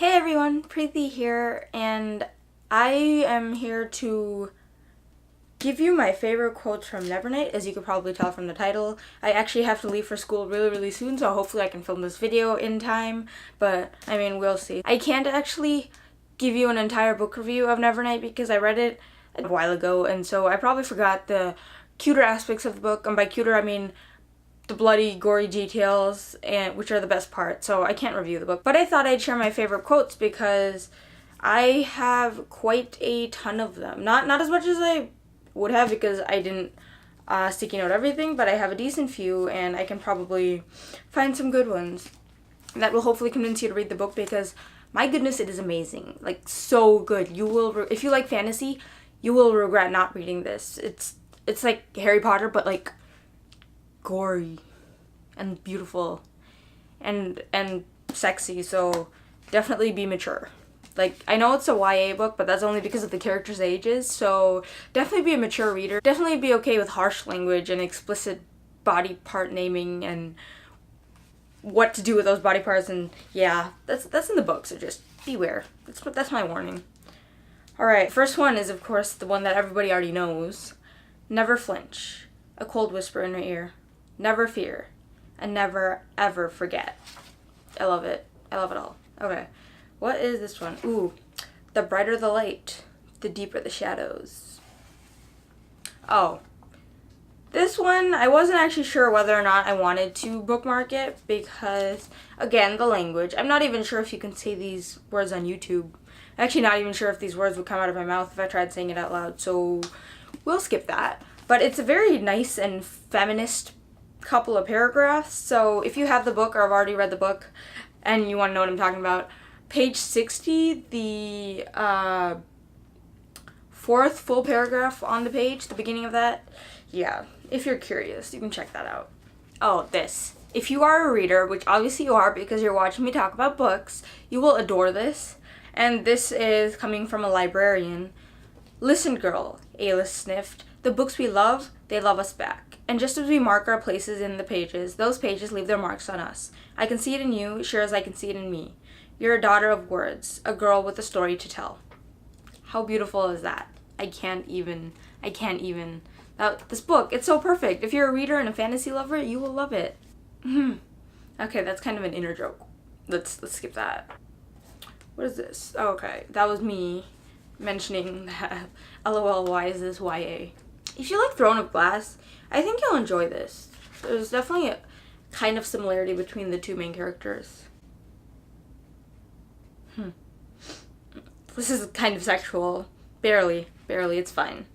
Hey everyone, Preeti here, and I am here to give you my favorite quotes from Nevernight. As you could probably tell from the title, I actually have to leave for school really soon, so hopefully I can film this video in time, but I mean, we'll see. I can't actually give you an entire book review of Nevernight because I read it a while ago, and so I probably forgot the cuter aspects of the book, and by cuter I mean the bloody, gory details, and which are the best part, so I can't review the book. But I thought I'd share my favorite quotes because I have quite a ton of them. Not as much as I would have because I didn't sticky note everything, but I have a decent few, and I can probably find some good ones that will hopefully convince you to read the book because, my goodness, it is amazing. Like, so good. You will, if you like fantasy, you will regret not reading this. It's like Harry Potter, but like gory and beautiful and sexy, so definitely be mature. Like, I know it's a YA book, but that's only because of the characters' ages, so definitely be a mature reader. Definitely be okay with harsh language and explicit body part naming and what to do with those body parts, and yeah, that's in the book, so just beware. That's my warning. Alright, first one is, of course, the one that everybody already knows. Never flinch. A cold whisper in your ear. Never fear, and never ever forget. I love it. I love it all. Okay, what is this one? Ooh, the brighter the light, the deeper the shadows. Oh, this one, I wasn't actually sure whether or not I wanted to bookmark it because, again, the language. I'm not even sure if you can say these words on YouTube. I'm actually not even sure if these words would come out of my mouth if I tried saying it out loud, so we'll skip that. But it's a very nice and feminist couple of paragraphs, so if you have the book or have already read the book and you want to know what I'm talking about, page 60, the fourth full paragraph on the page, the beginning of that, yeah, if you're curious, you can check that out. Oh, this. If you are a reader, which obviously you are because you're watching me talk about books, you will adore this, and this is coming from a librarian. Listen, girl, Ayla sniffed. The books we love, they love us back. And just as we mark our places in the pages, those pages leave their marks on us. I can see it in you, sure as I can see it in me. You're a daughter of words, a girl with a story to tell. How beautiful is that? I can't even. This book, it's so perfect. If you're a reader and a fantasy lover, you will love it. Okay, that's kind of an inner joke. Let's skip that. What is this? Oh, okay, that was me mentioning that LOL, why is this YA? If you like Throne of Glass, I think you'll enjoy this. There's definitely a kind of similarity between the two main characters. This is kind of sexual. Barely, it's fine.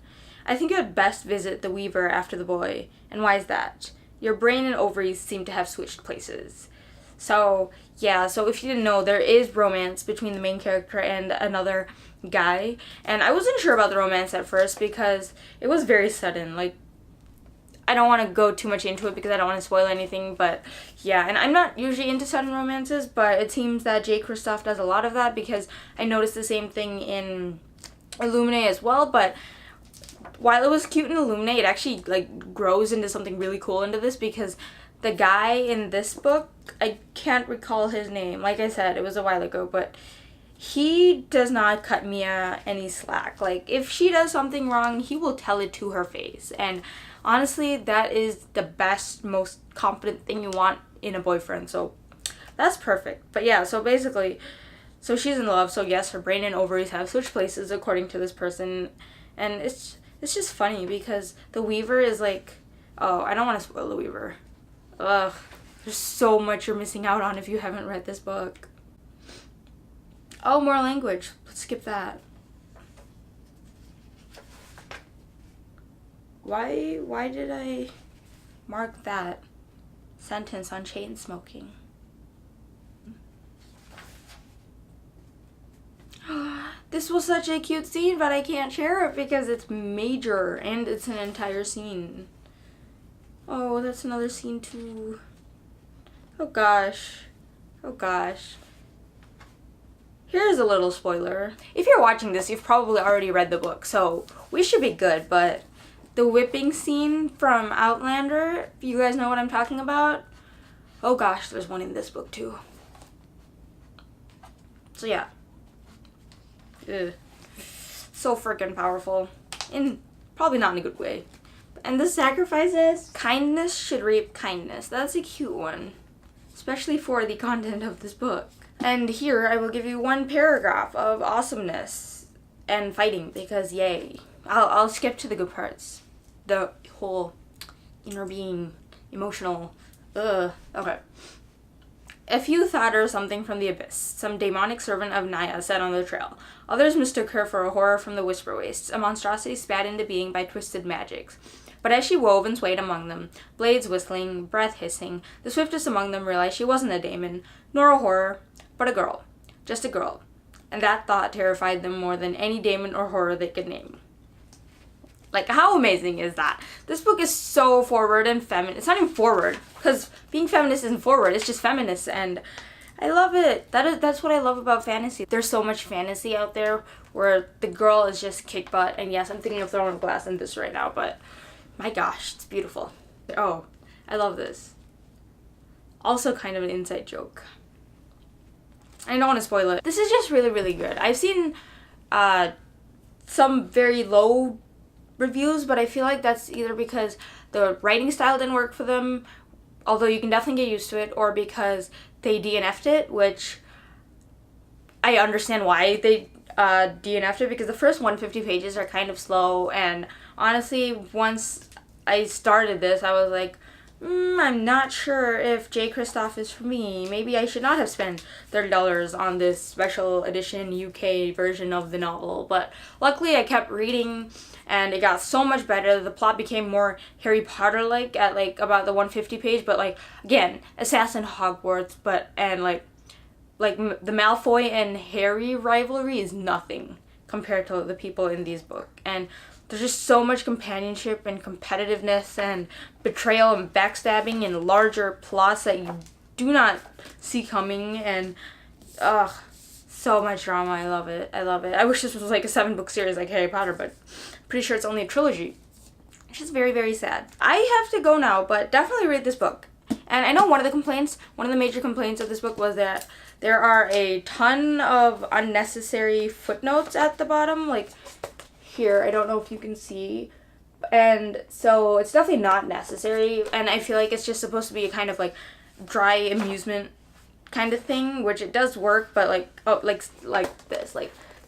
I think you had best visit the Weaver after the boy. And why is that? Your brain and ovaries seem to have switched places. So, yeah, so if you didn't know, there is romance between the main character and another guy. And I wasn't sure about the romance at first because it was very sudden. Like, I don't want to go too much into it because I don't want to spoil anything, but yeah, and I'm not usually into sudden romances, but it seems that J. Kristoff does a lot of that because I noticed the same thing in Illuminate as well, but while it was cute in Illuminate, it actually, like, grows into something really cool into this because the guy in this book, I can't recall his name. Like I said, it was a while ago, but he does not cut Mia any slack. Like, if she does something wrong, he will tell it to her face. And honestly, that is the best, most confident thing you want in a boyfriend. So that's perfect. But yeah, so basically, so she's in love. So yes, her brain and ovaries have switched places according to this person. And it's just funny because the Weaver is like, oh, I don't want to spoil the Weaver. Ugh, there's so much you're missing out on if you haven't read this book. Oh, more language. Let's skip that. Why did I mark that sentence on chain smoking? This was such a cute scene, but I can't share it because it's major and it's an entire scene. Oh, that's another scene too. Oh gosh. Here's a little spoiler. If you're watching this, you've probably already read the book, so we should be good, but the whipping scene from Outlander, you guys know what I'm talking about? Oh gosh, there's one in this book too. So yeah. Ugh. So freaking powerful. In probably not in a good way. And the sacrifices, kindness should reap kindness. That's a cute one. Especially for the content of this book. And here I will give you one paragraph of awesomeness and fighting because yay. I'll skip to the good parts. The whole inner being, emotional. Okay. A few thought her something from the abyss. Some demonic servant of Naya set on the trail. Others mistook her for a horror from the Whisper Wastes, a monstrosity spat into being by twisted magics. But as she wove and swayed among them, blades whistling, breath hissing, the swiftest among them realized she wasn't a daemon, nor a horror, but a girl. Just a girl. And that thought terrified them more than any daemon or horror they could name. Like, how amazing is that? This book is so forward and feminist. It's not even forward, because being feminist isn't forward, it's just feminist, and I love it. That's what I love about fantasy. There's so much fantasy out there where the girl is just kick butt, and yes, I'm thinking of throwing a glass in this right now, but my gosh, it's beautiful. Oh, I love this. Also kind of an inside joke. I don't want to spoil it. This is just really, really good. I've seen some very low reviews, but I feel like that's either because the writing style didn't work for them, although you can definitely get used to it, or because they DNF'd it, which I understand why they DNF'd it, because the first 150 pages are kind of slow, and honestly, once I started this, I was like, I'm not sure if J. Kristoff is for me. Maybe I should not have spent $30 on this special edition UK version of the novel. But luckily I kept reading and it got so much better. The plot became more Harry Potter-like at like about the 150 page. But like, again, Assassin Hogwarts, and like the Malfoy and Harry rivalry is nothing compared to the people in these books. And there's just so much companionship and competitiveness and betrayal and backstabbing and larger plots that you do not see coming, and so much drama. I love it. I love it. I wish this was like a 7-book series like Harry Potter, but I'm pretty sure it's only a trilogy. It's just very, very sad. I have to go now, but definitely read this book. And I know one of the major complaints of this book was that there are a ton of unnecessary footnotes at the bottom, like here, I don't know if you can see, and so it's definitely not necessary, and I feel like it's just supposed to be a kind of like dry amusement kind of thing, which it does work, but like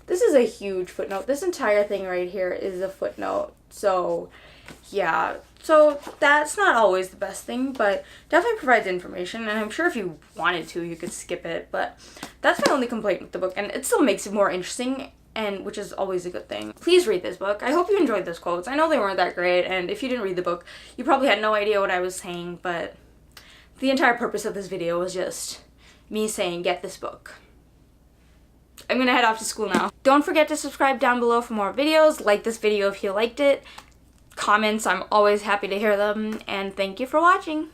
this is a huge footnote. This entire thing right here is a footnote, so yeah, so that's not always the best thing, but definitely provides information, and I'm sure if you wanted to, you could skip it, but that's my only complaint with the book, and it still makes it more interesting, and which is always a good thing. Please read this book. I hope you enjoyed those quotes. I know they weren't that great, and if you didn't read the book, you probably had no idea what I was saying, but the entire purpose of this video was just me saying, get this book. I'm gonna head off to school now. Don't forget to subscribe down below for more videos. Like this video if you liked it. Comments, I'm always happy to hear them, and thank you for watching.